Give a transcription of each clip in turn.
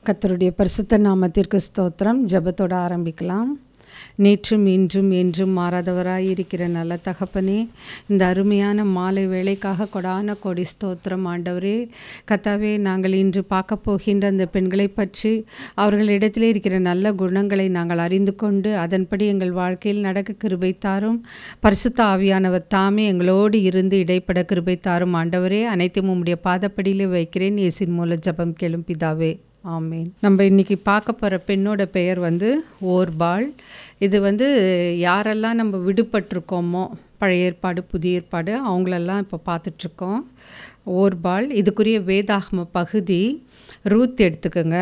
கர்த்தருடைய பரிசுத்த நாமத்திற்கு ஸ்தோத்திரம். ஜெபத்தோட ஆரம்பிக்கலாம். நேற்றும் இன்றும் என்றும் மாறாதவராய் இருக்கிற நல்ல தகப்பனே, இந்த அருமையான மாலை வேளைக்காக கொடான கோடி ஸ்தோத்திரம் ஆண்டவரே. கர்த்தாவே, நாங்கள் இன்று பார்க்க போகின்ற அந்த பெண்களை பற்றி அவர்களிடத்திலே இருக்கிற நல்ல குணங்களை நாங்கள் அறிந்து கொண்டு அதன்படி எங்கள் வாழ்க்கையில் நடக்க கிருபை தாரும். பரிசுத்த ஆவியானவர் தாமே எங்களோடு இருந்து இடைப்பட கிருபை தாரும் ஆண்டவரே. அனைத்தும் உம்முடைய பாதப்படியிலே வைக்கிறேன். இயேசுவின் மூலம் ஜெபம் கேளும் பிதாவே, ஆமேன். நம்ம இன்றைக்கி பார்க்க போகிற பெண்ணோட பெயர் ஓர்பாள். இது யாரெல்லாம் நம்ம விடுபட்டிருக்கோமோ, பழைய ஏற்பாடு புதிய ஏற்பாடு அவங்களெல்லாம் இப்போ பார்த்துட்ருக்கோம். ஓர்பாள் இதுக்குரிய வேதாகம பகுதி ரூத் எடுத்துக்கோங்க.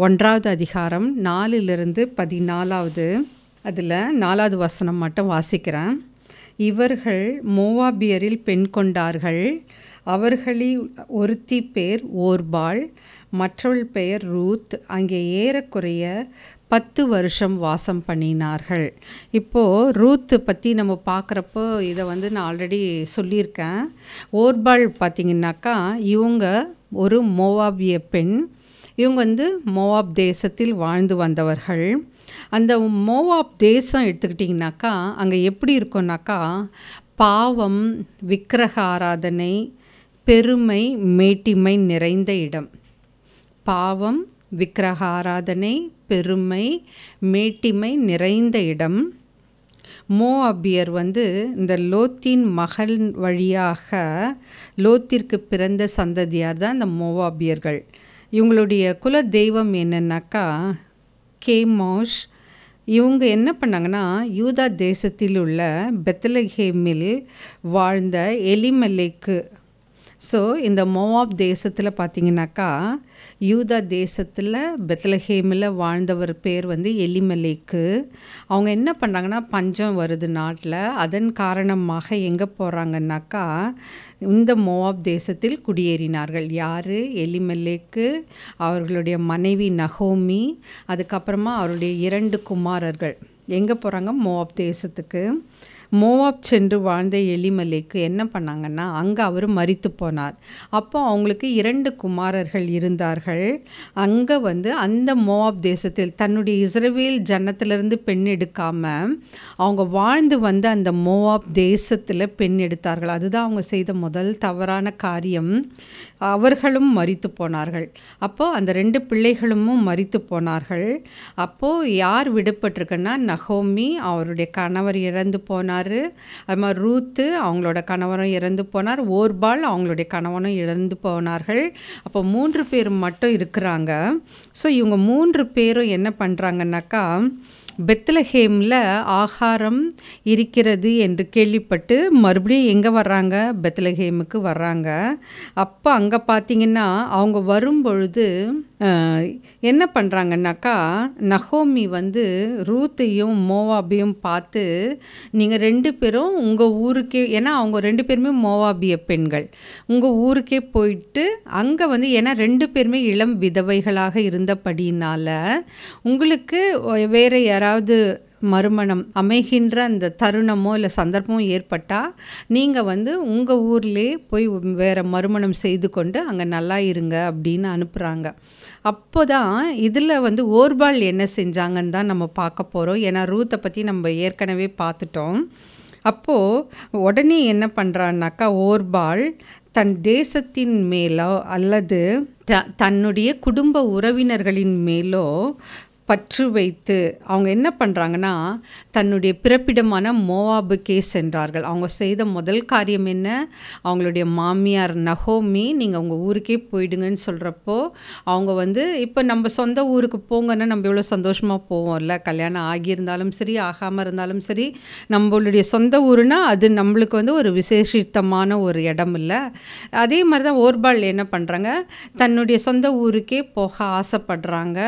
1வது அதிகாரம் 4-14. அதில் 4வது வசனம் மட்டும் வாசிக்கிறேன். இவர்கள் மோவாபியரில் பெண் கொண்டார்கள். அவர்களில் ஒருத்தி பேர் ஓர்பாள், மற்றவள் பெயர் ரூத். அங்கே ஏறக்குறைய 10 வருஷம் வாசம் பண்ணினார்கள். இப்போது ரூத்து பற்றி நம்ம பார்க்குறப்போ இதை நான் ஆல்ரெடி சொல்லியிருக்கேன். ஓர்பாள் பார்த்திங்கனாக்கா இவங்க ஒரு மோவாபிய பெண். இவங்க மோவாப் தேசத்தில் வாழ்ந்து வந்தவர்கள். அந்த மோவாப் தேசம் எடுத்துக்கிட்டிங்கனாக்கா அங்கே எப்படி இருக்கும்னாக்கா பாவம், விக்கிரக ஆராதனை, பெருமை, மேட்டிமை நிறைந்த இடம். பாவம், விக்கிரக ஆராதனை, பெருமை, மேட்டிமை நிறைந்த இடம். மோவாபியர் இந்த லோத்தின் மகள் வழியாக லோத்திற்கு பிறந்த சந்ததியார் தான் இந்த மோவாபியர்கள். இவங்களுடைய குல தெய்வம் என்னன்னாக்கா கேமோஷ். இவங்க என்ன பண்ணாங்கன்னா யூதா தேசத்தில் உள்ள பெத்லஹேமில் வாழ்ந்த எலிமெலேக்கு. ஸோ இந்த மோவாப் தேசத்தில் பார்த்திங்கனாக்கா யூதா தேசத்தில் பெத்லஹேமில் வாழ்ந்தவர் பேர் எலிமெலேக்கு. அவங்க என்ன பண்ணுறாங்கன்னா பஞ்சம் வருது நாட்டில். அதன் காரணமாக எங்கே போகிறாங்கன்னாக்கா இந்த மோவாப் தேசத்தில் குடியேறினார்கள். யார்? எலிமெலேக்கு, அவர்களுடைய மனைவி நகோமி, அதுக்கப்புறமா அவருடைய 2 குமாரர்கள். எங்கே போகிறாங்க? மோவாப் தேசத்துக்கு. மோவாப் சென்று வாழ்ந்த எலிமெலேக்கு என்ன பண்ணாங்கன்னா அங்கே அவர் மரித்து போனார். அப்போ அவங்களுக்கு 2 குமாரர்கள் இருந்தார்கள். அங்கே அந்த மோவாப் தேசத்தில் தன்னுடைய இஸ்ரவேல் ஜனத்திலிருந்து பெண் எடுக்காமல் அவங்க வாழ்ந்து அந்த மோவாப் தேசத்தில் பெண் எடுத்தார்கள். அதுதான் அவங்க செய்த முதல் தவறான காரியம். அவர்களும் மரித்து போனார்கள். அப்போது அந்த 2 பிள்ளைகளும் மரித்து போனார்கள். அப்போது யார் விடுபட்டிருக்குன்னா நகோமி, அவருடைய கணவர் இறந்து போனார். அது மாதிரி ரூத்து, அவங்களோட கணவரும் இறந்து போனார். ஓர்பாள், அவங்களுடைய கணவனும் இறந்து போனார்கள். அப்போ 3 பேர் மட்டும் இருக்கிறாங்க. ஸோ இவங்க 3 பேரும் என்ன பண்ணுறாங்கன்னாக்கா பெத்லஹேமில் ஆகாரம் இருக்கிறது என்று கேள்விப்பட்டு மறுபடியும் எங்கே வர்றாங்க? பெத்லஹேமுக்கு வர்றாங்க. அப்போ அங்கே பார்த்திங்கன்னா அவங்க வரும்பொழுது என்ன பண்ணுறாங்கன்னாக்கா நகோமி ரூத்தையும் மோவாபியும் பார்த்து, நீங்கள் 2 பேரும் உங்கள் ஊருக்கே, ஏன்னா அவங்க 2 பேருமே மோவாபிய பெண்கள், உங்கள் ஊருக்கே போயிட்டு அங்கே ஏன்னா 2 பேருமே இளம் விதவைகளாக இருந்தபடினால உங்களுக்கு வேறு யாராவது மறுமணம் அமைகின்ற அந்த தருணமோ இல்லை சந்தர்ப்பமோ ஏற்பட்டால் நீங்கள் உங்கள் ஊர்லேயே போய் வேறு மறுமணம் செய்து கொண்டு அங்கே நல்லா இருங்க அப்படின்னு அனுப்புகிறாங்க. அப்போ தான் இதில் ஓர்பாள் என்ன செஞ்சாங்கன்னு தான் நம்ம பார்க்க போகிறோம். ஏன்னா ரூத்தை பற்றி நம்ம ஏற்கனவே பார்த்துட்டோம். அப்போது உடனே என்ன பண்ணுறான்னாக்கா ஓர்பாள் தன் தேசத்தின் மேலோ அல்லது தன்னுடைய குடும்ப உறவினர்களின் மேலோ பற்று வைத்து அவங்க என்ன பண்ணுறாங்கன்னா தன்னுடைய பிறப்பிடமான மோவாபுக்கே சென்றார்கள். அவங்க செய்த முதல் காரியம் என்ன? அவங்களுடைய மாமியார் நகோமி, நீங்கள் உங்கள் ஊருக்கே போயிடுங்கன்னு சொல்கிறப்போ அவங்க இப்போ நம்ம சொந்த ஊருக்கு போங்கன்னா நம்ம எவ்வளோ சந்தோஷமாக போவோம்ல. கல்யாணம் ஆகியிருந்தாலும் சரி, ஆகாமல் இருந்தாலும் சரி, நம்மளுடைய சொந்த ஊருனா அது நம்மளுக்கு ஒரு விசேஷித்தமான ஒரு இடம் இல்லை. அதே மாதிரி தான் ஓர்பாள் என்ன பண்ணுறாங்க, தன்னுடைய சொந்த ஊருக்கே போக ஆசைப்படுறாங்க.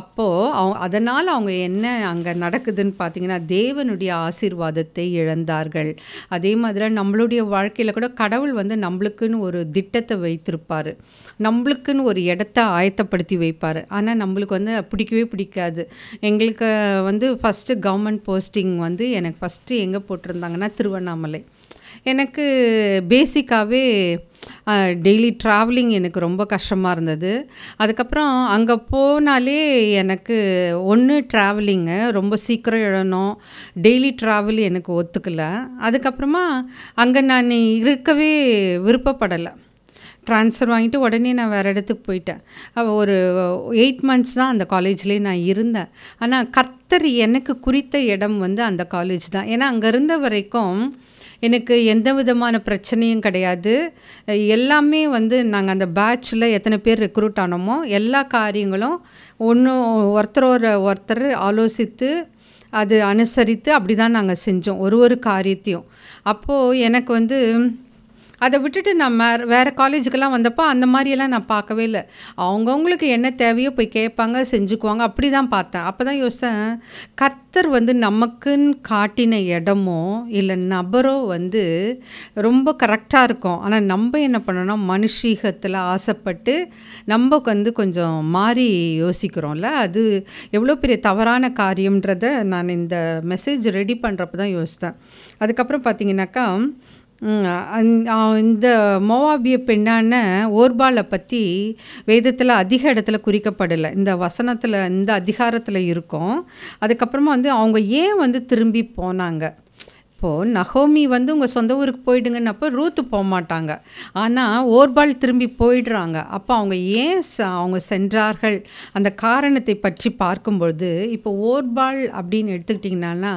அப்போது அதனால் அவங்க என்ன அங்கே நடக்குதுன்னு பார்த்தீங்கன்னா தேவனுடைய ஆசீர்வாதத்தை இழந்தார்கள். அதே மாதிரி நம்மளுடைய வாழ்க்கையில் கூட கடவுள் நம்மளுக்குன்னு ஒரு திட்டத்தை வைத்திருப்பார், நம்மளுக்குன்னு ஒரு இடத்த ஆயத்தப்படுத்தி வைப்பார். ஆனால் நம்மளுக்கு பிடிக்கவே பிடிக்காது. எங்களுக்கு ஃபஸ்ட்டு கவர்மெண்ட் போஸ்டிங் எனக்கு ஃபஸ்ட்டு எங்கே போட்டிருந்தாங்கன்னா திருவண்ணாமலை. எனக்கு பேசிக்காகவே டெய்லி ட்ராவலிங் எனக்கு ரொம்ப கஷ்டமாக இருந்தது. அதுக்கப்புறம் அங்கே போனாலே எனக்கு ஒன்று ட்ராவலிங்கு ரொம்ப சீக்கிரம் எழணும், டெய்லி ட்ராவல் எனக்கு ஒத்துக்கலை. அதுக்கப்புறமா அங்கே நான் இருக்கவே விருப்பப்படலை. ட்ரான்ஸ்ஃபர் வாங்கிட்டு உடனே நான் வேறு இடத்துக்கு போயிட்டேன். ஒரு 8 months தான் அந்த காலேஜ்லேயே நான் இருந்தேன். ஆனால் கர்த்தர் எனக்கு குறித்த இடம் வந்து அந்த காலேஜ் தான். ஏன்னா அங்கே இருந்த வரைக்கும் எனக்கு எந்த விதமான பிரச்சனையும் கிடையாது. எல்லாமே வந்து நாங்கள் அந்த பேட்சில் எத்தனை பேர் ரெக்ரூட் ஆனோமோ எல்லா காரியங்களும் ஒருத்தர் ஆலோசித்து அது அனுசரித்து அப்படி தான் நாங்கள் செஞ்சோம் ஒரு காரியத்தையும். அப்போது எனக்கு வந்து அதை விட்டுட்டு நான் வேறு காலேஜுக்கெல்லாம் வந்தப்போ அந்த மாதிரியெல்லாம் நான் பார்க்கவே இல்லை. அவங்கவுங்களுக்கு என்ன தேவையோ போய் கேட்பாங்க, செஞ்சுக்குவாங்க, அப்படி தான் பார்த்தேன். அப்போ தான் யோசித்தேன், கர்த்தர் வந்து நமக்குன்னு காட்டின இடமோ இல்லை நபரோ வந்து ரொம்ப கரெக்டாக இருக்கும். ஆனால் நம்ம என்ன பண்ணணும், மனுஷீகத்தில் ஆசைப்பட்டு நம்ம வந்து கொஞ்சம் மாறி யோசிக்கிறோம்ல, அது எவ்வளோ பெரிய தவறான காரியம்ன்றதை நான் இந்த மெசேஜ் ரெடி பண்ணுறப்ப தான் யோசித்தேன். அதுக்கப்புறம் பார்த்திங்கனாக்கா இந்த மோவாபிய பெண்ணான ஓர்பாலை பற்றி வேதத்தில் அதிக இடத்துல குறிக்கப்படலை. இந்த வசனத்தில் இந்த அதிகாரத்தில் இருக்கும். அதுக்கப்புறமா வந்து அவங்க ஏன் வந்து திரும்பி போனாங்க. இப்போது நகோமி வந்து உங்கள் சொந்த ஊருக்கு போயிடுங்கன்னப்போ ரூத்து போக மாட்டாங்க. ஆனால் ஓர்பால் திரும்பி போயிடுறாங்க. அப்போ அவங்க ஏன் அவங்க சென்றார்கள் அந்த காரணத்தை பற்றி பார்க்கும்பொழுது, இப்போ ஓர்பால் அப்படின்னு எடுத்துக்கிட்டிங்கன்னா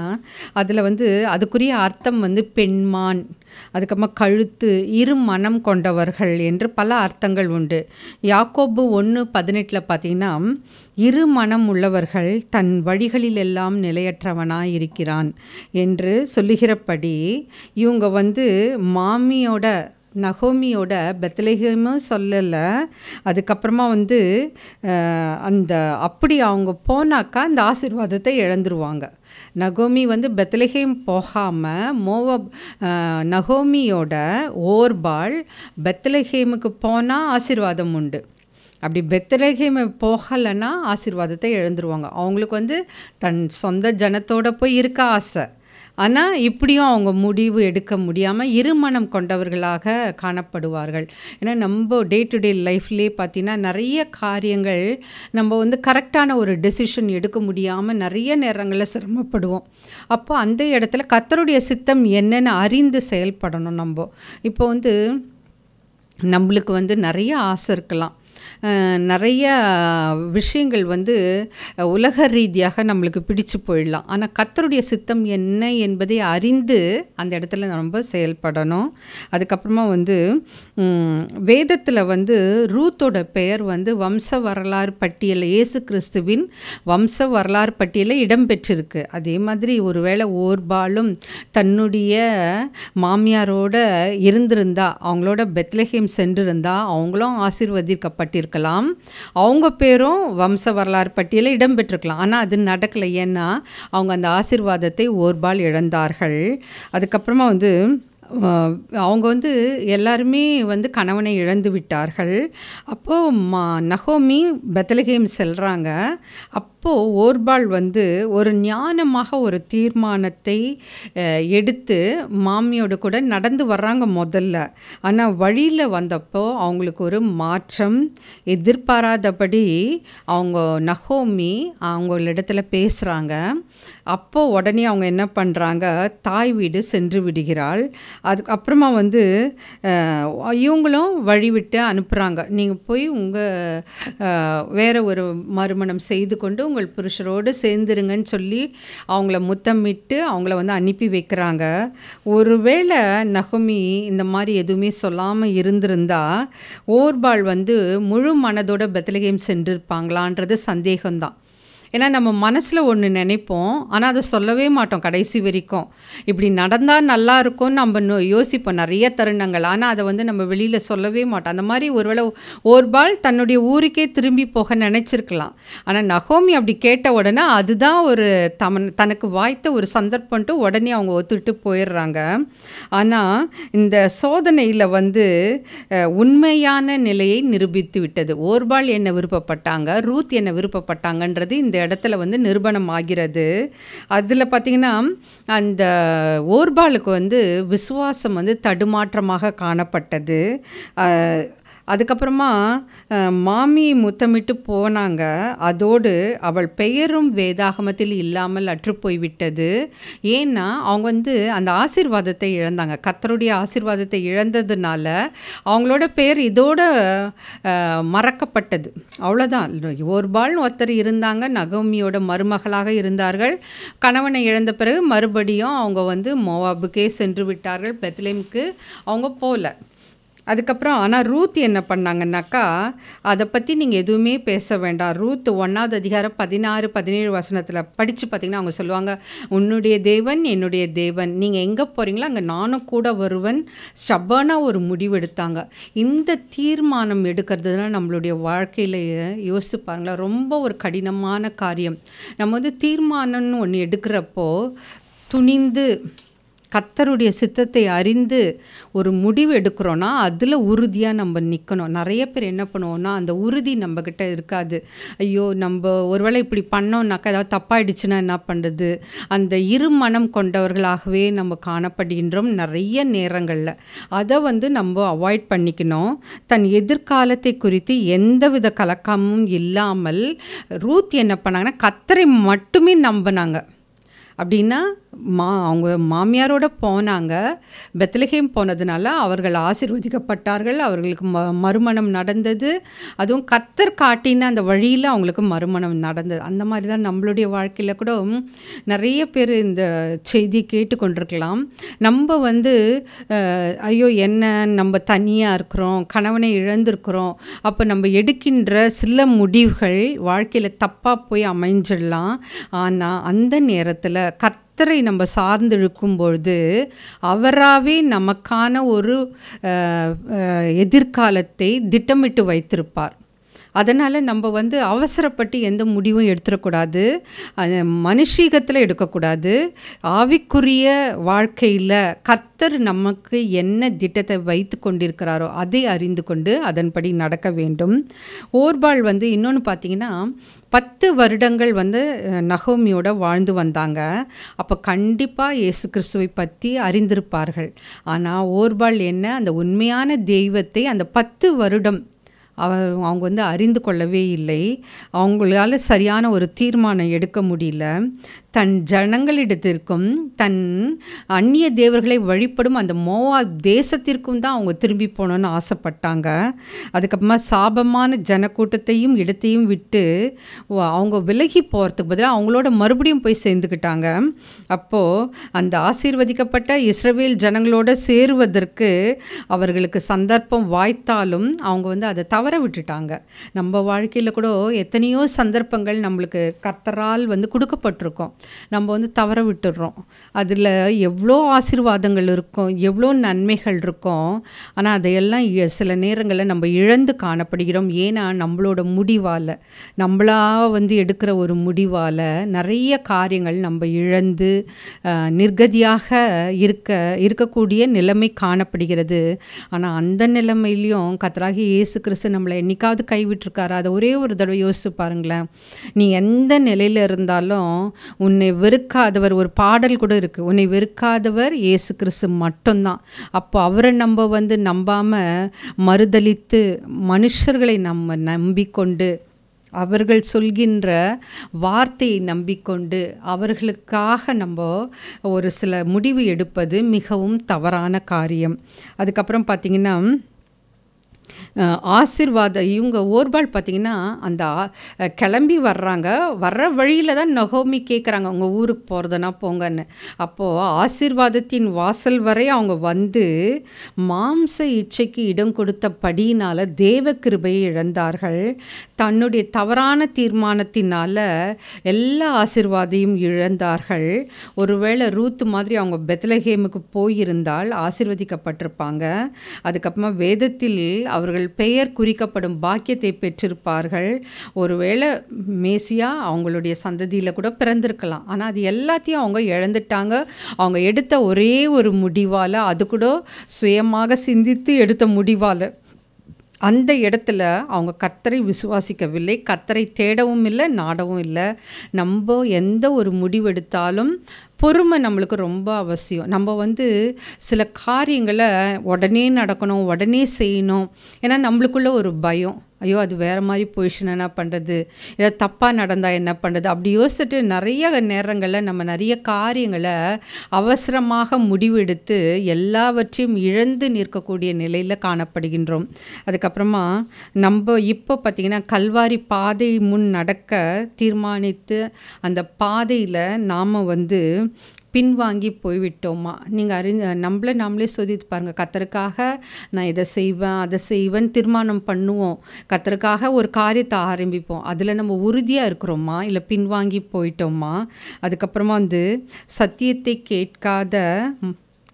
அதில் வந்து அதுக்குரிய அர்த்தம் வந்து பெண்மான், அதுக்கப்புறமா கழுத்து, இரு மனம் கொண்டவர்கள் என்று பல அர்த்தங்கள் உண்டு. யாக்கோபு 1:18 பார்த்தீங்கன்னா, இரு மனம் உள்ளவர்கள் தன் வழிகளில் எல்லாம் நிலையற்றவனாய் இருக்கிறான் என்று சொல்லுகிறபடி இவங்க வந்து மாமியோட நகோமியோட பெத்லெகேமும் சொல்லலை. அதுக்கப்புறமா வந்து அந்த அப்படி அவங்க போனாக்கா அந்த ஆசீர்வாதத்தை இழந்துருவாங்க. நகோமி வந்து பெத்லெகேம் போகாமல் நகோமியோட ஓர்பால் பெத்லெகேமுக்கு போனால் ஆசீர்வாதம் உண்டு. அப்படி பெத்லெகேம் போகலைன்னா ஆசீர்வாதத்தை இழந்துருவாங்க. அவங்களுக்கு வந்து தன் சொந்த ஜனத்தோடு போய் இருக்க ஆசை. ஆனால் இப்படியும் அவங்க முடிவு எடுக்க முடியாமல் இருமனம் கொண்டவர்களாக காணப்படுவார்கள். ஏன்னா நம்ம டே டு டே லைஃப்லேயே பார்த்திங்கன்னா நிறைய காரியங்கள் நம்ம வந்து கரெக்டான ஒரு டெசிஷன் எடுக்க முடியாமல் நிறைய நேரங்களில் சிரமப்படுவோம். அப்போ அந்த இடத்துல கர்த்தருடைய சித்தம் என்னென்னு அறிந்து செயல்படணும். நம்ம இப்போ வந்து நம்மளுக்கு வந்து நிறைய ஆசை இருக்கலாம், நிறைய விஷயங்கள் வந்து உலக ரீதியாக நம்மளுக்கு பிடிச்சு போயிடலாம். ஆனால் கர்த்தருடைய சித்தம் என்ன என்பதை அறிந்து அந்த இடத்துல நம்ம செயல்படணும். அதுக்கப்புறமா வந்து வேதத்தில் வந்து ரூத்தோட பெயர் வந்து வம்ச வரலாறு பட்டியலில், இயேசு கிறிஸ்துவின் வம்ச வரலாறு பட்டியலில் இடம்பெற்றிருக்கு. அதே மாதிரி ஒருவேளை ஓர்பாலும் தன்னுடைய மாமியாரோட இருந்திருந்தா, அவங்களோட பெத்லெகேம் சென்றிருந்தா அவங்களும் ஆசீர்வதிக்கப்பட்டிருக்கலாம். அவங்க பேரும் வம்ச வரலாறு பட்டியலில் இடம்பெற்றிருக்கலாம். ஆனால் அது நடக்கலை. ஏன்னா அவங்க அந்த ஆசீர்வாதத்தை ஓர்பால் இழந்தார்கள். அதுக்கப்புறமா வந்து அவங்க வந்து எல்லாருமே வந்து கணவனை இழந்து விட்டார்கள். அப்போது நகோமி பெத்லெகேம் செல்கிறாங்க. அப்போது ஓர்பால் வந்து ஒரு ஞானமாக ஒரு தீர்மானத்தை எடுத்து மாமியோடு கூட நடந்து வர்றாங்க முதல்ல. ஆனால் வழியில் வந்தப்போ அவங்களுக்கு ஒரு மாற்றம், எதிர்பாராதபடி அவங்க நகோமி அவங்களிடத்துல பேசுகிறாங்க. அப்போது உடனே அவங்க என்ன பண்ணுறாங்க, தாய் வீடு சென்று விடுகிறாள். அதுக்கப்புறமா வந்து இவங்களும் வழிவிட்டு அனுப்புகிறாங்க, நீங்கள் போய் வேறு ஒரு மறுமணம் செய்து கொண்டு உங்கள் புருஷரோடு சேர்ந்துருங்கன்னு சொல்லி அவங்கள முத்தமிட்டு அவங்கள வந்து அனுப்பி வைக்கிறாங்க. ஒருவேளை நகோமி இந்த மாதிரி எதுவுமே சொல்லாமல் இருந்திருந்தா ஓர்பால் வந்து முழு மனதோட பெத்லெகேம் சென்றிருப்பாங்களான்றது சந்தேகம்தான். ஏன்னா நம்ம மனசில் ஒன்று நினைப்போம், ஆனால் அதை சொல்லவே மாட்டோம் கடைசி வரைக்கும். இப்படி நடந்தால் நல்லா இருக்கும்னு நம்ம யோசிப்போம் நிறைய தருணங்கள், ஆனால் அதை வந்து நம்ம வெளியில் சொல்லவே மாட்டோம். அந்த மாதிரி ஒருவேளை ஓர்பால் தன்னுடைய ஊருக்கே திரும்பி போக நினச்சிருக்கலாம். ஆனால் நகோமி அப்படி கேட்ட உடனே அதுதான் ஒரு தனக்கு வாய்த்த ஒரு சந்தர்ப்பம்ட்டு உடனே அவங்க ஒத்துட்டு போயிடுறாங்க. ஆனால் இந்த சோதனையில் வந்து உண்மையான நிலையை நிரூபித்து விட்டது. ஓர்பால் என்ன விருப்பப்பட்டாங்க, ரூத் என்ன விருப்பப்பட்டாங்கன்றது இந்த இடத்துல வந்து நிரூபணம் ஆகிறது. அதில் பார்த்திங்கன்னா அந்த ஓர்பாலுக்கு வந்து விசுவாசம் வந்து தடுமாற்றமாக காணப்பட்டது. அதுக்கப்புறமா மாமி முத்தமிட்டு போனாங்க. அதோடு அவள் பெயரும் வேதாகமத்தில் இல்லாமல் அற்றுப்போய்விட்டது. ஏன்னா அவங்க வந்து அந்த ஆசீர்வாதத்தை இழந்தாங்க. கர்த்தருடைய ஆசீர்வாதத்தை இழந்ததுனால அவங்களோட பெயர் இதோட மறக்கப்பட்டது. அவ்வளோதான். ஓர்பால்னு ஒருத்தர் இருந்தாங்க, நகோமியோட மருமகளாக இருந்தார்கள். கணவனை இழந்த பிறகு மறுபடியும் அவங்க வந்து மோவாபுக்கே சென்று விட்டார்கள். பெத்லேமுக்கு அவங்க போகல. அதுக்கப்புறம் ஆனால் ரூத் என்ன பண்ணாங்கன்னாக்கா, அதை பற்றி நீங்கள் எதுவுமே பேச வேண்டாம். ரூத் 1ஆவது அதிகாரம் 16-17 வசனத்தில் படித்து பார்த்திங்கன்னா அவங்க சொல்லுவாங்க, உன்னுடைய தேவன் என்னுடைய தேவன், நீங்கள் எங்கே போகிறீங்களோ அங்கே நானும் கூட வருவன். ஸ்டப்பானாக ஒரு முடிவு எடுத்தாங்க. இந்த தீர்மானம் எடுக்கிறதுனால நம்மளுடைய வாழ்க்கையில் யோசித்து பாருங்களேன், ரொம்ப ஒரு கடினமான காரியம். நம்ம வந்து தீர்மானம்னு ஒன்று எடுக்கிறப்போ துணிந்து கர்த்தருடைய சித்தத்தை அறிந்து ஒரு முடிவு எடுக்கிறோன்னா அதில் உறுதியாக நம்ம நிற்கணும். நிறைய பேர் என்ன பண்ணுவோன்னா அந்த உறுதி நம்மக்கிட்ட இருக்காது. ஐயோ நம்ம ஒருவேளை இப்படி பண்ணோம்னாக்கா ஏதாவது தப்பாயிடுச்சுன்னா என்ன பண்ணுறது, அந்த இருமனம் கொண்டவர்களாகவே நம்ம காணப்படுகின்றோம் நிறைய நேரங்களில். அதை வந்து நம்ம அவாய்ட் பண்ணிக்கணும். தன் எதிர்காலத்தை குறித்து எந்தவித கலக்கமும் இல்லாமல் ரூத் என்ன பண்ணாங்கன்னா கர்த்தரை மட்டுமே நம்பினாங்க. அப்படின்னா அவங்க மாமியாரோட போனாங்க. பெத்லகேம் போனதுனால அவர்கள் ஆசீர்வதிக்கப்பட்டார்கள். அவர்களுக்கு மறுமணம் நடந்தது. அதுவும் கர்த்தர் காட்டின அந்த வழியில் அவங்களுக்கு மறுமணம் நடந்தது. அந்த மாதிரி தான் நம்மளுடைய வாழ்க்கையில் கூட நிறைய பேர் இந்த செய்தி கேட்டுக்கொண்டிருக்கலாம். நம்ம வந்து ஐயோ என்ன நம்ம தனியாக இருக்கிறோம், கணவனை இழந்திருக்கிறோம், அப்போ நம்ம எடுக்கின்ற சில முடிவுகள் வாழ்க்கையில் தப்பாக போய் அமைஞ்சிடலாம். ஆனால் அந்த நேரத்தில் கர்த்தரை நம்ம சார்ந்து இருக்கும் பொழுது அவராகவே நமக்கான ஒரு எதிர்காலத்தை திட்டமிட்டு வைத்திருப்பார். அதனால் நம்ம வந்து அவசரப்பட்டு எந்த முடிவும் எடுத்துடக்கூடாது. மனுஷீகத்தில் எடுக்கக்கூடாது. ஆவிக்குரிய வாழ்க்கையில் கர்த்தர் நமக்கு என்ன திட்டத்தை வைத்து கொண்டிருக்கிறாரோ அதை அறிந்து கொண்டு அதன்படி நடக்க வேண்டும். ஓர்பால் வந்து இன்னொன்று பார்த்திங்கன்னா 10 வருடங்கள் வந்து நகோமியோட வாழ்ந்து வந்தாங்க. அப்போ கண்டிப்பாக இயேசு கிறிஸ்துவை பற்றி அறிந்திருப்பார்கள். ஆனால் ஓர்பால் என்ன அந்த உண்மையான தெய்வத்தை அந்த 10 வருடம் அவங்க வந்து அறிந்து கொள்ளவே இல்லை. அவங்களால சரியான ஒரு தீர்மானம் எடுக்க முடியல. தன் ஜனங்களிடத்திற்கும் தன் அந்நிய தேவர்களை வழிபடும் அந்த மோவாப் தேசத்திற்கும் தான் அவங்க திரும்பி போகணுன்னு ஆசைப்பட்டாங்க. அதுக்கப்புறமா சாபமான ஜனக்கூட்டத்தையும் இடத்தையும் விட்டு அவங்க விலகி போகிறதுக்கு பதிலாக அவங்களோட மறுபடியும் போய் சேர்ந்துக்கிட்டாங்க. அப்போது அந்த ஆசீர்வதிக்கப்பட்ட இஸ்ரவேல் ஜனங்களோட சேருவதற்கு அவர்களுக்கு சந்தர்ப்பம் வாய்த்தாலும் அவங்க வந்து அதை தவற விட்டுட்டாங்க. நம்ம வாழ்க்கையில் கூட எத்தனையோ சந்தர்ப்பங்கள் நம்மளுக்கு கர்த்தரால் வந்து கொடுக்கப்பட்டிருக்கோம். நம்ம வந்து தவற விட்டுடுறோம். அதில் எவ்வளோ ஆசீர்வாதங்கள் இருக்கும், எவ்வளோ நன்மைகள் இருக்கும். ஆனால் அதையெல்லாம் சில நேரங்களில் நம்ம இழந்து காணப்படுகிறோம். ஏன்னா நம்மளோட முடிவால், நம்மளா வந்து எடுக்கிற ஒரு முடிவால் நிறைய காரியங்கள் நம்ம இழந்து நிர்கதியாக இருக்கக்கூடிய நிலைமை காணப்படுகிறது. ஆனால் அந்த நிலைமையிலையும் கர்த்தராகிய இயேசு கிறிஸ்து நம்மளை என்னைக்காவது கைவிட்டிருக்காரு? அதை ஒரே ஒரு தடவை யோசிச்சு பாருங்களேன். நீ எந்த நிலையில் இருந்தாலும் உன்னை வெறுக்காதவர், ஒரு பாடல் கூட இருக்குது, உன்னை வெறுக்காதவர் இயேசு கிறிஸ்து மட்டும்தான். அப்போ அவரை நம்ம வந்து நம்பாமல் மறுதலித்து மனுஷர்களை நம்ம நம்பிக்கொண்டு அவர்கள் சொல்கின்ற வார்த்தையை நம்பிக்கொண்டு அவர்களுக்காக நம்ம ஒரு சில முடிவு எடுப்பது மிகவும் தவறான காரியம். அதுக்கப்புறம் பார்த்திங்கன்னா இவங்க ஓர்பால் பார்த்திங்கன்னா அந்த கிளம்பி வர்றாங்க. வர்ற வழியில் தான் நகோமி கேட்குறாங்க, உங்கள் ஊருக்கு போகிறதுனா போங்கன்னு. அப்போது ஆசீர்வாதத்தின் வாசல் வரை அவங்க வந்து மாம்ச இச்சைக்கு இடம் கொடுத்தபடியினால் தேவ கிருபையை இழந்தார்கள். தன்னுடைய தவறான தீர்மானத்தினால் எல்லா ஆசீர்வாதையும் இழந்தார்கள். ஒருவேளை ரூத் மாதிரி அவங்க பெத்லகேமுக்கு போயிருந்தால் ஆசீர்வதிக்கப்பட்டிருப்பாங்க. அதுக்கப்புறமா வேதத்தில் அவர்கள் பெயர் குறிக்கப்படும் பாக்கியத்தை பெற்றிருப்பார்கள். ஒருவேளை மேசியா அவங்களுடைய சந்ததியில் கூட பிறந்திருக்கலாம். ஆனால் அது எல்லாத்தையும் அவங்க இழந்துட்டாங்க. அவங்க எடுத்த ஒரே ஒரு முடிவால், அது கூட சுயமாக சிந்தித்து எடுத்த முடிவால் அந்த இடத்துல அவங்க கர்த்தரை விசுவாசிக்கவில்லை, கர்த்தரை தேடவும் இல்லை, நாடவும் இல்லை. நம்ம எந்த ஒரு முடிவெடுத்தாலும் பொறுமை நம்மளுக்கு ரொம்ப அவசியம். நம்ம வந்து சில காரியங்களை உடனே நடக்கணும், உடனே செய்யணும். ஏன்னா நம்மளுக்குள்ள ஒரு பயம், ஐயோ அது வேறு மாதிரி போயிடுச்சுன்னா என்ன பண்ணுறது, ஏதாவது தப்பாக நடந்தால் என்ன பண்ணுறது, அப்படி யோசிச்சுட்டு நிறைய நேரங்களில் நம்ம நிறைய காரியங்களை அவசரமாக முடிவெடுத்து எல்லாவற்றையும் இழந்து நிற்கக்கூடிய நிலையில் காணப்படுகின்றோம். அதுக்கப்புறமா நம்ம இப்போ பார்த்திங்கன்னா கல்வாரி பாதை முன் நடக்க தீர்மானித்து அந்த பாதையில் நாம் வந்து பின்வாங்கி போய்விட்டோமா? நீங்கள் நாமளே சோதித்து பாருங்கள். கர்த்தருக்காக நான் இதை செய்வேன், அதை செய்வேன் தீர்மானம் பண்ணுவோம். கர்த்தருக்காக ஒரு காரியத்தை ஆரம்பிப்போம். அதில் நம்ம உறுதியாக இருக்கிறோமா, இல்லை பின்வாங்கி போயிட்டோமா? அதுக்கப்புறமா வந்து சத்தியத்தை கேட்காத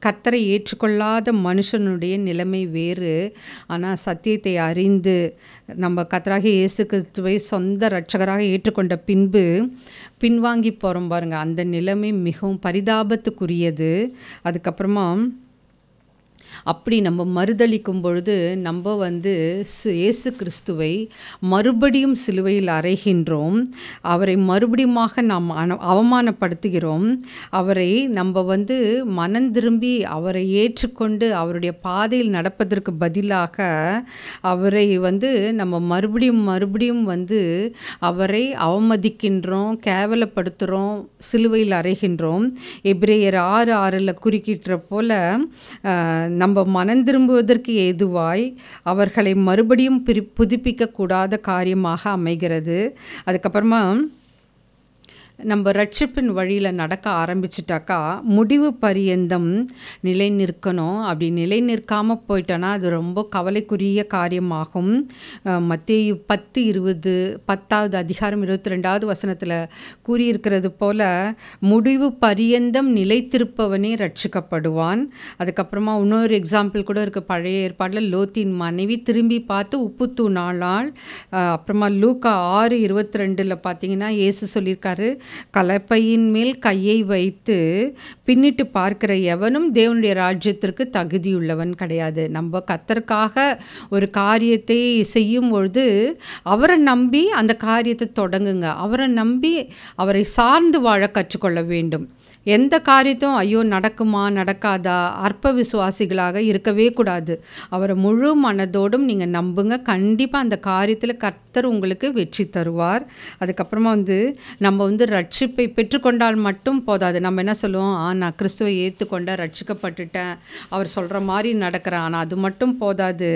கர்த்தரை ஏற்றுக்கொள்ளாத மனுஷனுடைய நிலைமை வேறு. ஆனால் சத்தியத்தை அறிந்து நம்ம கர்த்தராகிய இயேசு கிறிஸ்துவை சொந்த இரட்சகராக ஏற்றுக்கொண்ட பின்பு பின்வாங்கி போகிறோம் பாருங்கள், அந்த நிலைமை மிகவும் பரிதாபத்துக்குரியது. அதுக்கப்புறமா அப்படி நம்ம மறுதளிக்கும் பொழுது நம்ம வந்து இயேசு கிறிஸ்துவை மறுபடியும் சிலுவையில் அறைகின்றோம். அவரை மறுபடியுமாக நாம் அவமானப்படுத்துகிறோம். அவரை நம்ம வந்து மனம் திரும்பி அவரை ஏற்றுக்கொண்டு அவருடைய பாதையில் நடப்பதற்கு பதிலாக அவரை வந்து நம்ம மறுபடியும் வந்து அவரை அவமதிக்கின்றோம், கேவலப்படுத்துகிறோம், சிலுவையில் அறைகின்றோம். எபிரேயர் 6:6 குறுக்கிட்டுற போல நம்ம மனம் திரும்புவதற்கு ஏதுவாய் அவர்களை மறுபடியும் புதுப்பிக்கக்கூடாத காரியமாக அமைகிறது. அதுக்கப்புறமா நம்ம ரட்சிப்பின் வழியில் நடக்க ஆரம்பிச்சிட்டாக்கா முடிவு பரியந்தம் நிலை நிற்கணும். அப்படி நிலை நிற்காமல் போயிட்டோன்னா அது ரொம்ப கவலைக்குரிய காரியமாகும். மத்தேயு 10:20 10வது அதிகாரம் 22வது வசனத்தில் கூறியிருக்கிறது போல முடிவு பரியந்தம் நிலைத்திருப்பவனே ரட்சிக்கப்படுவான். அதுக்கப்புறமா இன்னொரு எக்ஸாம்பிள் கூட இருக்குது. பழைய ஏற்பாட்டில் லோத்தின் மனைவி திரும்பி பார்த்து உப்பு தூணாளால். அப்புறமா லூக்கா 6:22 பார்த்தீங்கன்னா இயேசு சொல்லியிருக்காரு, கலப்பையின் மேல் கையை வைத்து பின்னிட்டு பார்க்கிற எவனும் தேவனுடைய ராஜ்யத்திற்கு தகுதியுள்ளவன் கிடையாது. நம்ம கர்த்தருக்காக ஒரு காரியத்தை செய்யும் பொழுது அவரை நம்பி அந்த காரியத்தை தொடங்குங்க. அவரை நம்பி அவரை சார்ந்து வாழ கற்றுக்கொள்ள வேண்டும். எந்த காரியத்தும் ஐயோ நடக்குமா நடக்காதா அற்ப விசுவாசிகளாக இருக்கவே கூடாது. அவரை முழு மனதோடும் நீங்கள் நம்புங்க. கண்டிப்பாக அந்த காரியத்தில் கர்த்தர் உங்களுக்கு வெற்றி தருவார். அதுக்கப்புறமா வந்து நம்ம வந்து ரட்சிப்பை பெற்றுக்கொண்டால் மட்டும் போதாது. நம்ம என்ன சொல்லுவோம், நான் கிறிஸ்துவை ஏற்றுக்கொண்டேன், ரட்சிக்கப்பட்டுட்டேன், அவர் சொல்கிற மாதிரி நடக்கிறேன். ஆனால் அது மட்டும் போதாது.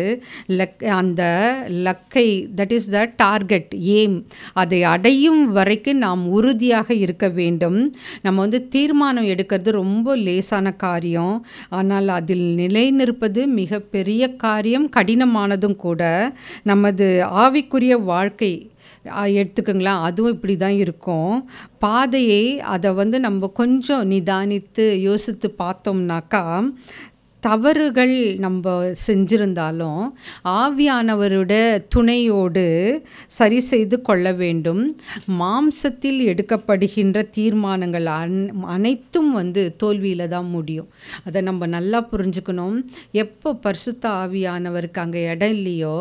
அந்த லக்கை, that is the target, aim, அதை அடையும் வரைக்கும் நாம் உறுதியாக இருக்க வேண்டும். நம்ம வந்து தீர்மானம் எடுக்கிறது ரொம்ப லேசான காரியம். ஆனால் அதில் நிலை நிற்பது மிகப்பெரிய காரியம், கடினமானதும் கூட. நமது ஆவிக்குரிய வாழ்க்கை எடுத்துக்கங்களா, அதுவும் இப்படி தான் இருக்கும். பாதையை அதை வந்து நம்ம கொஞ்சம் நிதானித்து யோசித்து பார்த்தோம்னாக்கா தவறுகள் நம்ம செஞ்சிருந்தாலும் ஆவியானவரோட துணையோடு சரி செய்து கொள்ள வேண்டும். மாம்சத்தில் எடுக்கப்படுகின்ற தீர்மானங்கள் அனைத்தும் வந்து தோல்வியில் தான் முடியும். அதை நம்ம நல்லா புரிஞ்சுக்கணும். எப்போ பரிசுத்த ஆவியானவருக்கு அங்கே இடம் இல்லையோ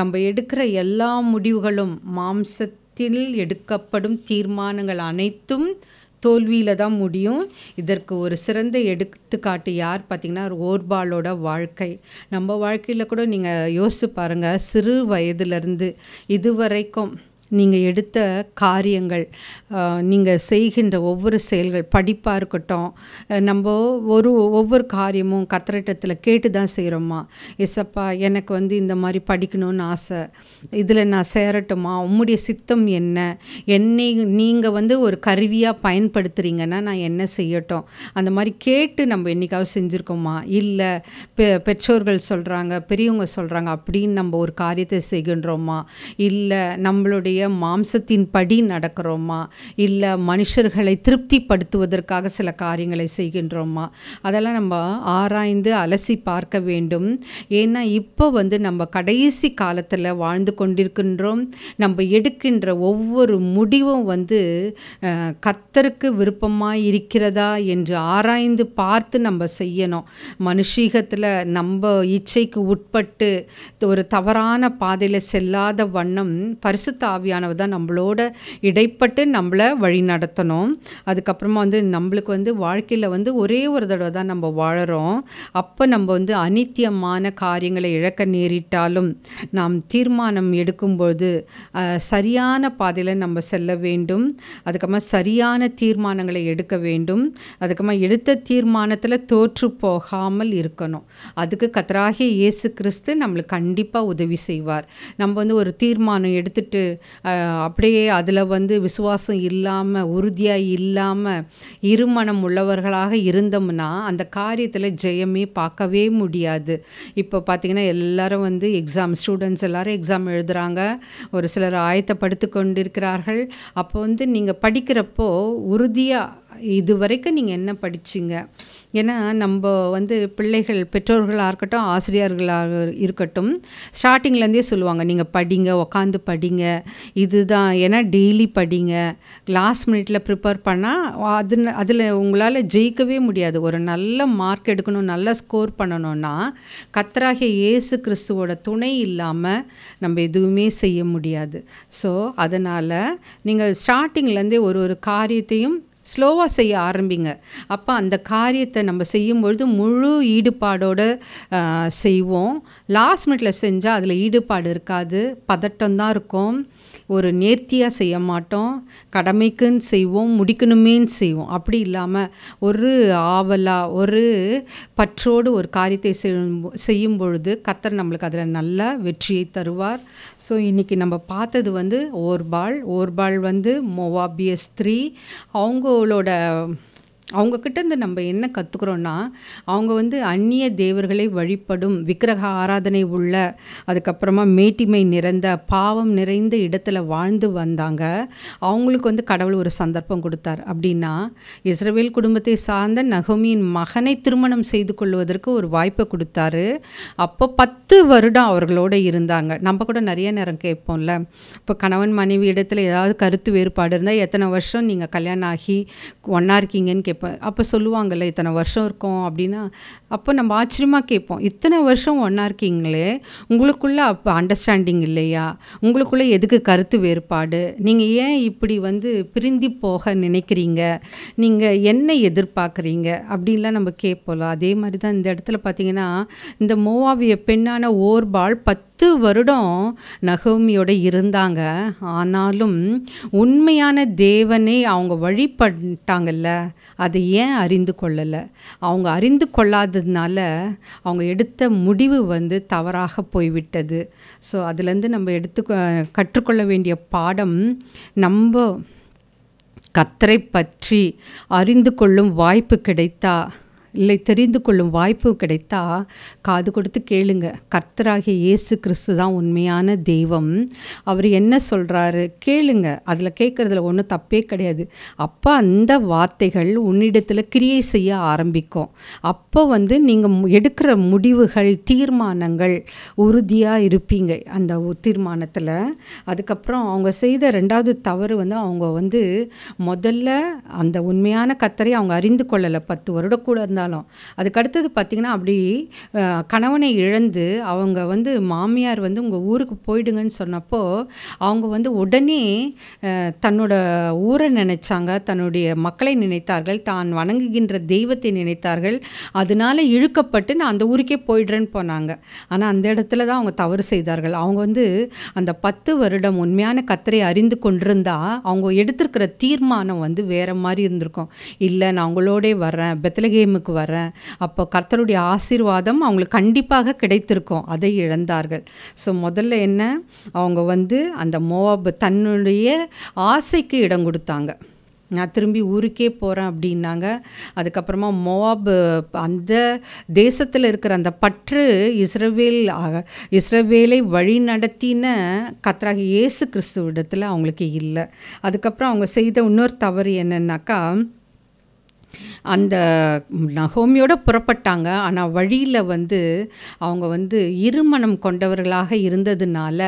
நம்ம எடுக்கிற எல்லா முடிவுகளும் மாம்சத்தில் எடுக்கப்படும் தீர்மானங்கள் அனைத்தும் தோல்வியில் தான் முடியும். இதற்கு ஒரு சிறந்த எடுத்துக்காட்டு யார் பார்த்திங்கன்னா ஓர்பாலோட வாழ்க்கை. நம்ம வாழ்க்கையில் கூட நீங்கள் யோசிச்சு பாருங்கள், சிறு வயதிலிருந்து இதுவரைக்கும் நீங்கள் எடுத்த காரியங்கள், நீங்கள் செய்கின்ற ஒவ்வொரு செயல்கள், படிப்பாக இருக்கட்டும், நம்ம ஒவ்வொரு காரியமும் கர்த்தரிடத்தில் கேட்டு தான் செய்கிறோமா, எசப்பா எனக்கு வந்து இந்த மாதிரி படிக்கணும்னு ஆசை, இதில் நான் சேரட்டுமா, உம்முடைய சித்தம் என்ன, என்னை நீங்கள் வந்து ஒரு கருவியாக பயன்படுத்துகிறீங்கன்னா நான் என்ன செய்யட்டும், அந்த மாதிரி கேட்டு நம்ம என்றைக்காவது செஞ்சுருக்கோமா? இல்லை பெற்றோர்கள் சொல்கிறாங்க, பெரியவங்க சொல்கிறாங்க அப்படின்னு நம்ம ஒரு காரியத்தை செய்கின்றோமா? இல்லை நம்மளுடைய மாம்சத்தின் படி நடக்கிறோமா, இல்லை மனுஷர்களை திருப்திப்படுத்துவதற்காக சில காரியங்களை செய்கின்றோமா, அதெல்லாம் நம்ம ஆராய்ந்து அலசி பார்க்க வேண்டும். ஏன்னா இப்போ நம்ம கடைசி காலத்தில் வாழ்ந்து கொண்டிருக்கின்றோம். நம்ம எடுக்கின்ற ஒவ்வொரு முடிவும் கர்த்தருக்கு விருப்பமாக இருக்கிறதா என்று ஆராய்ந்து பார்த்து நம்ம செய்யணும். மனுஷீகத்தில் நம்ம இச்சைக்கு உட்பட்டு ஒரு தவறான பாதையில் செல்லாத வண்ணம் பரிசுத்த ஆவியானவர் தான் நம்மளோட இடைப்பட்டு நம்மளை வழி நடத்தணும். அதுக்கப்புறமா நம்மளுக்கு வாழ்க்கையில் ஒரே ஒரு தடவை தான் நம்ம வாழறோம். அப்போ நம்ம அநித்தியமான காரியங்களை இழக்க நேரிட்டாலும் நாம் தீர்மானம் எடுக்கும்போது சரியான பாதையில் நம்ம செல்ல வேண்டும். அதுக்கப்புறமா சரியான தீர்மானங்களை எடுக்க வேண்டும். அதுக்கப்புறமா எடுத்த தீர்மானத்தில் தோற்று போகாமல் இருக்கணும். அதுக்கு கர்த்தராகிய இயேசு கிறிஸ்து நம்மளுக்கு கண்டிப்பாக உதவி செய்வார். நம்ம ஒரு தீர்மானம் எடுத்துட்டு அப்படியே அதில் விசுவாசம் இல்லாமல் உறுதியாக இல்லாமல் இருமனம் உள்ளவர்களாக இருந்தோம்னா அந்த காரியத்தில் ஜெயமே பார்க்கவே முடியாது. இப்போ பார்த்திங்கன்னா எல்லாரும் ஸ்டூடெண்ட்ஸ் எல்லாரும் எக்ஸாம் எழுதுகிறாங்க. ஒரு சிலர் ஆயத்தப்படுத்தி கொண்டிருக்கிறார்கள். அப்போ நீங்கள் படிக்கிறப்போ உறுதியாக இது வரைக்கும் நீங்கள் என்ன படிச்சிங்க? ஏன்னா நம்ம பிள்ளைகள் பெற்றோர்களாக இருக்கட்டும், ஆசிரியர்களாக இருக்கட்டும், ஸ்டார்டிங்லேருந்தே சொல்லுவாங்க, நீங்கள் படிங்க, உக்காந்து படிங்க, இதுதான். ஏன்னா டெய்லி படிங்க. லாஸ்ட் மினிட்டில் ப்ரிப்பேர் பண்ணால் அதில் உங்களால் ஜெயிக்கவே முடியாது. ஒரு நல்ல மார்க் எடுக்கணும், நல்ல ஸ்கோர் பண்ணணும்னா கர்த்தராகிய இயேசு கிறிஸ்துவோட துணை இல்லாமல் நம்ம எதுவுமே செய்ய முடியாது. ஸோ அதனால் நீங்கள் ஸ்டார்டிங்லேருந்தே ஒரு காரியத்தையும் ஸ்லோவாக செய்ய ஆரம்பிங்க. அப்போ அந்த காரியத்தை நம்ம செய்யும்பொழுது முழு ஈடுபாடோடு செய்வோம். லாஸ்ட் மினிட்ல செஞ்சால் அதில் ஈடுபாடு இருக்காது, பதட்டம்தான் இருக்கும். ஒரு நேர்த்தியாக செய்ய மாட்டோம். கடமைக்குன்னு செய்வோம், முடிக்கணுமேன்னு செய்வோம். அப்படி இல்லாமல் ஒரு ஆவலாக ஒரு பற்றோடு ஒரு காரியத்தை செய்யும் பொழுது கர்த்தர் நம்மளுக்கு அதில் நல்ல வெற்றியை தருவார். ஸோ இன்றைக்கி நம்ம பார்த்தது ஓர்பாள் மோவாபியஸ் 3. அவங்கக்கிட்டேருந்து நம்ம என்ன கற்றுக்குறோன்னா, அவங்க அந்நிய தேவர்களை வழிபடும், விக்கிரக ஆராதனை உள்ள, அதுக்கப்புறமா மேட்டிமை நிறைந்த, பாவம் நிறைந்த இடத்துல வாழ்ந்து வந்தாங்க. அவங்களுக்கு கடவுள் ஒரு சந்தர்ப்பம் கொடுத்தார். அப்படின்னா இஸ்ரவேல் குடும்பத்தை சார்ந்த நகோமியின் மகனை திருமணம் செய்து கொள்வதற்கு ஒரு வாய்ப்பை கொடுத்தாரு. அப்போ 10 வருடம் அவர்களோட இருந்தாங்க. நம்ம கூட நிறைய நேரம் கேட்போம்ல, இப்போ கணவன் மனைவி இடத்துல ஏதாவது கருத்து வேறுபாடு இருந்தால் எத்தனை வருஷம் நீங்கள் கல்யாணம் ஆகி ஒன்றா இருக்கீங்கன்னு கேட்போம். அப்போ சொல்லுவாங்கள்ல, இத்தனை வருஷம் இருக்கும் அப்படின்னா. அப்போ நம்ம ஆச்சரியமாக கேட்போம், இத்தனை வருஷம் ஒன்றா இருக்கீங்களே, உங்களுக்குள்ளே அப்போ அண்டர்ஸ்டாண்டிங் இல்லையா? உங்களுக்குள்ளே எதுக்கு கருத்து வேறுபாடு? நீங்கள் ஏன் இப்படி பிரிந்து போக நினைக்கிறீங்க? நீங்கள் என்ன எதிர்பார்க்குறீங்க? அப்படின்லாம் நம்ம கேட்போம்ல. அதே மாதிரி தான் இந்த இடத்துல பார்த்திங்கன்னா, இந்த மோவாபிய பெண்ணான ஓர்பாள் 10 வருடம் நகோமியோட இருந்தாங்க. ஆனாலும் உண்மையான தேவனை அவங்க வழிபட்டாங்கல்ல, அதை ஏன் அறிந்து கொள்ளலை? அவங்க அறிந்து கொள்ளாததுனால அவங்க எடுத்த முடிவு தவறாக போய்விட்டது. ஸோ அதுலேருந்து நம்ம கற்றுக்கொள்ள வேண்டிய பாடம், நம்ம கர்த்தரை பற்றி அறிந்து கொள்ளும் வாய்ப்பு கிடைத்தா, இல்லை தெரிந்து கொள்ளும் வாய்ப்பு கிடைத்தா காது கொடுத்து கேளுங்க. கர்த்தராகிய இயேசு கிறிஸ்து தான் உண்மையான தெய்வம். அவர் என்ன சொல்கிறாரு கேளுங்க. அதில் கேட்குறதுல ஒன்றும் தப்பே கிடையாது. அப்போ அந்த வார்த்தைகள் உன்னிடத்தில் கிரியை செய்ய ஆரம்பிக்கும். அப்போ நீங்கள் எடுக்கிற முடிவுகள், தீர்மானங்கள் உறுதியாக இருப்பீங்க அந்த தீர்மானத்தில். அதுக்கப்புறம் அவங்க செய்த 2வது தவறு அவங்க முதல்ல அந்த உண்மையான கர்த்தரை அவங்க அறிந்து கொள்ளலை. 10 வருடம் கூட இருந்தாலும். அதுக்கடுத்தது பார்த்திங்கன்னா, அப்படி கணவனை இழந்து அவங்க மாமியார் உங்கள் ஊருக்கு போயிடுங்கன்னு சொன்னப்போ அவங்க உடனே தன்னோட ஊரை நினைச்சாங்க, தன்னுடைய மக்களை நினைத்தார்கள், தான் வணங்குகின்ற தெய்வத்தை நினைத்தார்கள். அதனால இழுக்கப்பட்டு நான் அந்த ஊருக்கே போயிடுறேன்னு போனாங்க. ஆனால் அந்த இடத்துல தான் அவங்க தவறு செய்தார்கள். அவங்க அந்த 10 வருடம் உண்மையான கர்த்தரை அறிந்து கொண்டிருந்தா அவங்க எடுத்திருக்கிற தீர்மானம் வேறு மாதிரி இருந்திருக்கும். இல்லை, நான் அவங்களோடே வரேன், பெத்லகேமுக்கு வரேன், அப்போ கர்த்தருடைய ஆசீர்வாதம் அவங்களுக்கு கண்டிப்பாக கிடைத்திருக்கும். அதை இழந்தார்கள். ஸோ முதல்ல என்ன, அவங்க அந்த மோவாப் தன்னுடைய ஆசைக்கு இடம் கொடுத்தாங்க. நான் திரும்பி ஊருக்கே போகிறேன் அப்படின்னாங்க. அதுக்கப்புறமா மோவாப் அந்த தேசத்தில் இருக்கிற அந்த பற்று இஸ்ரவேலை வழி நடத்தின கர்த்தராகிய இயேசு கிறிஸ்துவிடத்தில் அவங்களுக்கு இல்லை. அதுக்கப்புறம் அவங்க செய்த இன்னொரு தவறு என்னன்னாக்கா, அந்த நகோமியோட புறப்பட்டாங்க. ஆனால் வழியில் அவங்க இருமனம் கொண்டவர்களாக இருந்ததுனால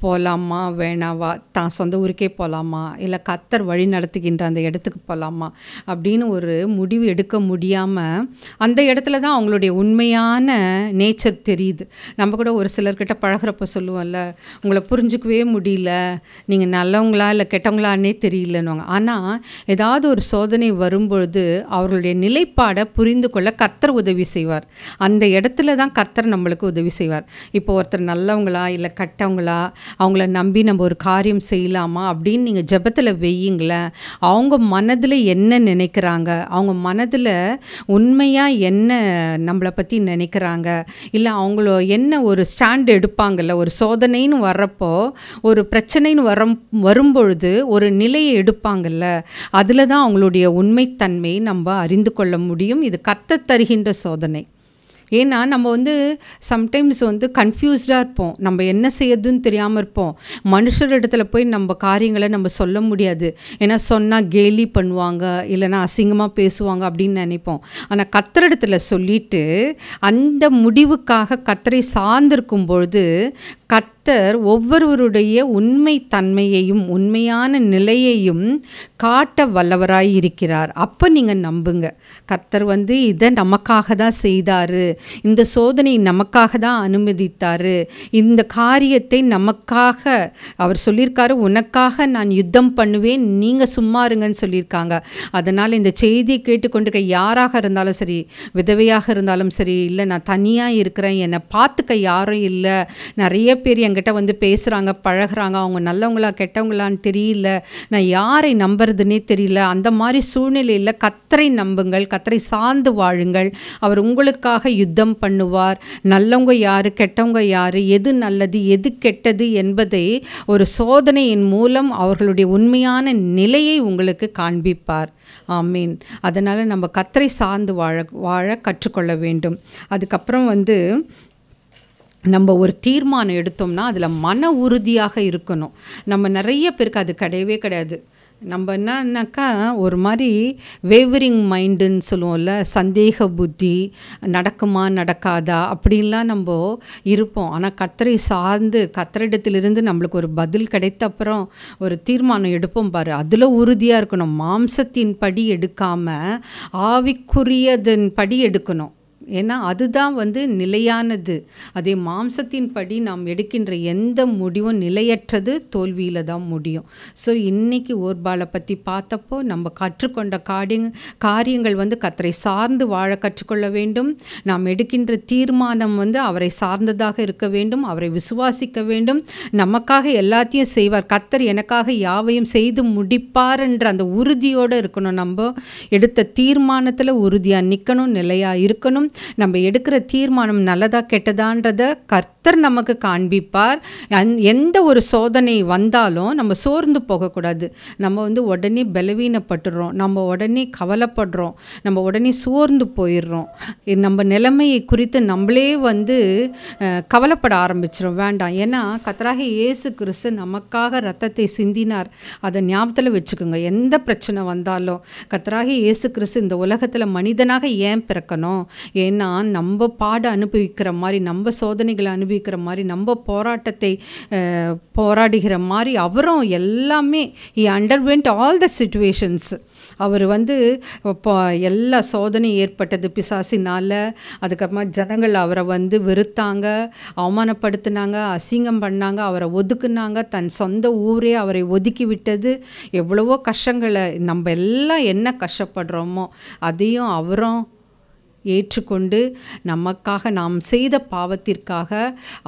போகலாமா வேணாவா, தான் சொந்த ஊருக்கே போகலாமா இல்லை கர்த்தர் வழி நடத்துகின்ற அந்த இடத்துக்கு போகலாமா அப்படின்னு ஒரு முடிவு எடுக்க முடியாமல் அந்த இடத்துல தான் அவங்களுடைய உண்மையான நேச்சர் தெரியுது. நம்ம கூட ஒரு சிலர்கிட்ட பழகிறப்ப சொல்லுவோம்ல, உங்களை புரிஞ்சிக்கவே முடியல, நீங்கள் நல்லவங்களா இல்லை கெட்டவங்களான்னே தெரியலன்னுவாங்க. ஆனால் ஏதாவது ஒரு சோதனை வரும்பொழுது அவர்களுடைய நிலைப்பாடை புரிந்து கொள்ள கர்த்தர் உதவி செய்வார். அந்த இடத்துல தான் கர்த்தர் நம்மளுக்கு உதவி செய்வார். இப்போ ஒருத்தர் நல்லவங்களா இல்லை கெட்டவங்களா, அவங்கள நம்பி நம்ம ஒரு காரியம் செய்யலாமா அப்படின்னு நீங்கள் ஜெபத்தில் வெய்யுங்களேன். அவங்க மனதில் என்ன நினைக்கிறாங்க, அவங்க மனதில் உண்மையாக என்ன நம்மளை பற்றி நினைக்கிறாங்க, இல்லை அவங்கள என்ன ஒரு ஸ்டாண்ட் எடுப்பாங்கல்ல, ஒரு சோதனைன்னு வர்றப்போ ஒரு பிரச்சனைன்னு வரும்பொழுது ஒரு நிலையை எடுப்பாங்கல்ல, அதில் தான் அவங்களுடைய உண்மைத்தன்மை நம்ம அறிந்து கொள்ள முடியும். இது கர்த்தர் தருகின்ற சோதனை. ஏன்னா நம்ம சம்டைம்ஸ் கன்ஃபியூஸ்டாக இருப்போம், நம்ம என்ன செய்யறதுன்னு தெரியாமல் இருப்போம். மனுஷரிடத்துல போய் நம்ம காரியங்களை நம்ம சொல்ல முடியாது, ஏன்னா சொன்னால் கேலி பண்ணுவாங்க, இல்லைன்னா அசிங்கமாக பேசுவாங்க அப்படின்னு நினைப்போம். ஆனால் கர்த்தரிடத்துல சொல்லிட்டு அந்த முடிவுக்காக கர்த்தரை சார்ந்திருக்கும் பொழுது கர்த்தர் ஒவ்வொருவருடைய உண்மை தன்மையையும் உண்மையான நிலையையும் காட்ட வல்லவராய் இருக்கிறார். அப்போ நீங்கள் நம்புங்க, கர்த்தர் இதை நமக்காக தான் செய்தார், இந்த சோதனை நமக்காக தான் அனுமதித்தார், இந்த காரியத்தை நமக்காக அவர் சொல்லியிருக்காரு, உனக்காக நான் யுத்தம் பண்ணுவேன், நீங்கள் சும்மா இருங்கன்னு சொல்லியிருக்காங்க. அதனால் இந்த செய்தியை கேட்டுக்கொண்டிருக்க யாராக இருந்தாலும் சரி, விதவையாக இருந்தாலும் சரி, இல்லை நான் தனியாக இருக்கிறேன், என்னை பார்த்துக்க யாரும் இல்லை, நிறைய பேர் என்கிட்ட பேசுகிறாங்க பழகிறாங்க, அவங்க நல்லவங்களா கெட்டவங்களான்னு தெரியல, நான் யாரை நம்புறதுன்னே தெரியல, அந்த மாதிரி சூழ்நிலையில் கர்த்தரை நம்புங்கள், கர்த்தரை சார்ந்து வாழுங்கள். அவர் உங்களுக்காக யுத்தம் பண்ணுவார். நல்லவங்க யார் கெட்டவங்க யார், எது நல்லது எது கெட்டது என்பதை ஒரு சோதனையின் மூலம் அவர்களுடைய உண்மையான நிலையை உங்களுக்கு காண்பிப்பார். ஆமீன். அதனால் நம்ம கர்த்தரை சார்ந்து வாழ கற்றுக்கொள்ள வேண்டும். அதுக்கப்புறம் நம்ம ஒரு தீர்மானம் எடுத்தோம்னா அதில் மன உறுதியாக இருக்கணும். நம்ம நிறைய பேருக்கு அது கிடையவே கிடையாது. நம்ம என்னன்னாக்கா ஒரு மாதிரி வேவரிங் மைண்டுன்னு சொல்லுவோம்ல, சந்தேக புத்தி, நடக்குமா நடக்காதா அப்படின்லாம் நம்ம இருப்போம். ஆனால் கர்த்தரை சார்ந்து கர்த்தரிடத்திலிருந்து நம்மளுக்கு ஒரு பதில் கிடைத்த அப்புறம் ஒரு தீர்மானம் எடுப்போம் பாரு, அதில் உறுதியாக இருக்கணும். மாம்சத்தின் படி எடுக்காமல் ஆவிக்குரியதன் படி எடுக்கணும். ஏன்னா அதுதான் நிலையானது. அதே மாம்சத்தின் படி நாம் எடுக்கின்ற எந்த முடிவும் நிலையற்றது, தோல்வியில் தான் முடியும். ஸோ இன்றைக்கி ஓர்பாலை பற்றி பார்த்தப்போ நம்ம கற்றுக்கொண்ட காரியங்கள் கர்த்தரை சார்ந்து வாழ கற்றுக்கொள்ள வேண்டும். நாம் எடுக்கின்ற தீர்மானம் அவரை சார்ந்ததாக இருக்க வேண்டும், அவரை விசுவாசிக்க வேண்டும். நமக்காக எல்லாத்தையும் செய்வார், கர்த்தர் எனக்காக யாவையும் செய்து முடிப்பார் என்ற அந்த உறுதியோடு இருக்கணும். நம்ம எடுத்த தீர்மானத்தில் உறுதியாக நிற்கணும், நிலையாக இருக்கணும். நம்ம எடுக்கிற தீர்மானம் நல்லதா கெட்டதான்றத கர்த்தர் நமக்கு காண்பிப்பார். எந்த ஒரு சோதனை வந்தாலும் நம்ம சோர்ந்து போகக்கூடாது. நம்ம உடனே பலவீனப்பட்டுடுறோம், நம்ம உடனே கவலைப்படுறோம், நம்ம உடனே சோர்ந்து போயிடுறோம். நம்ம நிலைமையை குறித்து நம்மளே கவலைப்பட ஆரம்பிச்சிடும். வேண்டாம். ஏன்னா கர்த்தராகிய இயேசு கிறிஸ்து நமக்காக ரத்தத்தை சிந்தினார். அதை ஞாபகத்தில் வச்சுக்கோங்க. எந்த பிரச்சனை வந்தாலும் கர்த்தராகிய இயேசு கிறிஸ்து இந்த உலகத்தில் மனிதனாக ஏன் பிறக்கணும்? ஏன்னா நம்ம பாட அனுபவிக்கிற மாதிரி, நம்ம சோதனைகளை அனுபவிக்கிற மாதிரி, நம்ம போராட்டத்தை போராடுகிற மாதிரி அவரும் எல்லாமே he underwent all the situations. அவர் இப்போ எல்லா சோதனை ஏற்பட்டது பிசாசினால். அதுக்கப்புறமா ஜனங்கள் அவரை வெறுத்தாங்க, அவமானப்படுத்தினாங்க, அசிங்கம் பண்ணாங்க, அவரை ஒதுக்குனாங்க, தன் சொந்த ஊரே அவரை ஒதுக்கி விட்டது. எவ்வளவோ கஷ்டங்களை நம்ம எல்லாம் என்ன கஷ்டப்படுறோமோ அதையும் அவரும் ஏற்றுக்கொண்டு நமக்காக நாம் செய்த பாவத்திற்காக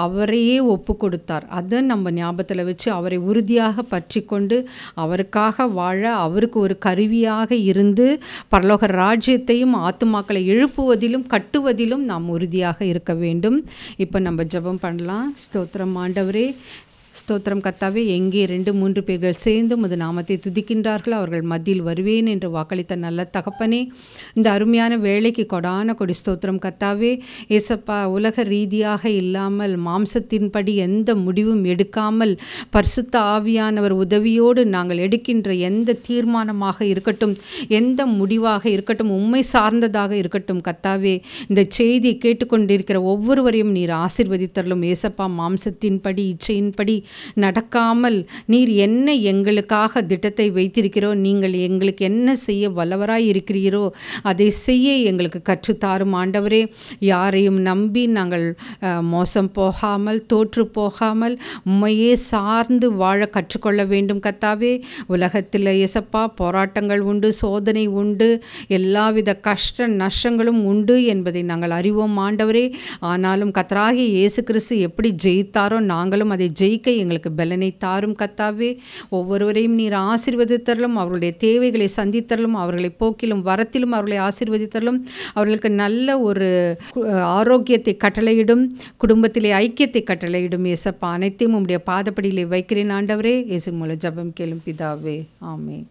அவரையே ஒப்பு கொடுத்தார். அதை நம்ம ஞாபகத்தில் வச்சு அவரை உறுதியாக பற்றி கொண்டு அவருக்காக வாழ, அவருக்கு ஒரு கருவியாக இருந்து பரலோக ராஜ்யத்தையும் ஆத்துமாக்களை எழுப்புவதிலும் கட்டுவதிலும் நாம் உறுதியாக இருக்க வேண்டும். இப்போ நம்ம ஜெபம் பண்ணலாம். ஸ்தோத்திரம் ஆண்டவரே, ஸ்தோத்திரம் கர்த்தாவே. எங்கே 2-3 பேர்கள் சேர்ந்து உமது நாமத்தை துதிக்கின்றார்களோ அவர்கள் மத்தியில் வருவேன் என்று வாக்களித்த நல்ல தகப்பனே, இந்த அருமையான வேலைக்கு கொடான கொடி ஸ்தோத்திரம் கர்த்தாவே. ஏசப்பா, உலக ரீதியாக இல்லாமல் மாம்சத்தின்படி எந்த முடிவும் எடுக்காமல் பரிசுத்த ஆவியானவர் உதவியோடு நாங்கள் எடுக்கின்ற எந்த தீர்மானமாக இருக்கட்டும், எந்த முடிவாக இருக்கட்டும், உம்மை சார்ந்ததாக இருக்கட்டும் கர்த்தாவே. இந்த செய்தியை கேட்டுக்கொண்டிருக்கிற ஒவ்வொருவரையும் நீர் ஆசீர்வதித்தருளும் ஏசப்பா. மாம்சத்தின்படி இச்சையின்படி நடக்காமல் நீர் என்ன எங்களுக்காக திட்டத்தை வைத்திருக்கிறோ, நீங்கள் எங்களுக்கு என்ன செய்ய வல்லவராய் இருக்கிறீரோ அதை செய்ய எங்களுக்கு கற்றுத்தாரும் ஆண்டவரே. யாரையும் நம்பி நாங்கள் மோசம் போகாமல் தோற்று போகாமல் உம்மையே சார்ந்து வாழ கற்றுக்கொள்ள வேண்டும் கர்த்தாவே. உலகத்தில் இயேசப்பா போராட்டங்கள் உண்டு, சோதனை உண்டு, எல்லாவித கஷ்ட நஷ்டங்களும் உண்டு என்பதை நாங்கள் அறிவோம் ஆண்டவரே. ஆனாலும் கர்த்தராகிய இயேசு கிறிஸ்து எப்படி ஜெயித்தாரோ நாங்களும் அதை ஜெயிக்க எங்களுக்கு பலனை தாரும் கர்த்தாவே. ஒவ்வொருவரையும் நீர் ஆசீர்வதித்தரலும், அவர்களுடைய தேவைகளை சந்தித்தரலும், அவர்களை போக்கிலும் வரத்திலும் அவர்களை ஆசீர்வதித்தரலும், அவர்களுக்கு நல்ல ஒரு ஆரோக்கியத்தை கட்டளையிடும், குடும்பத்திலே ஐக்கியத்தை கட்டளையிடும் ஏசப்பா. அனைத்தையும் உம்முடைய பாதப்படியிலே வைக்கிறேன் ஆண்டவரே. இயேசு மூலம் ஜெபம் கேளும் பிதாவே, ஆமென்.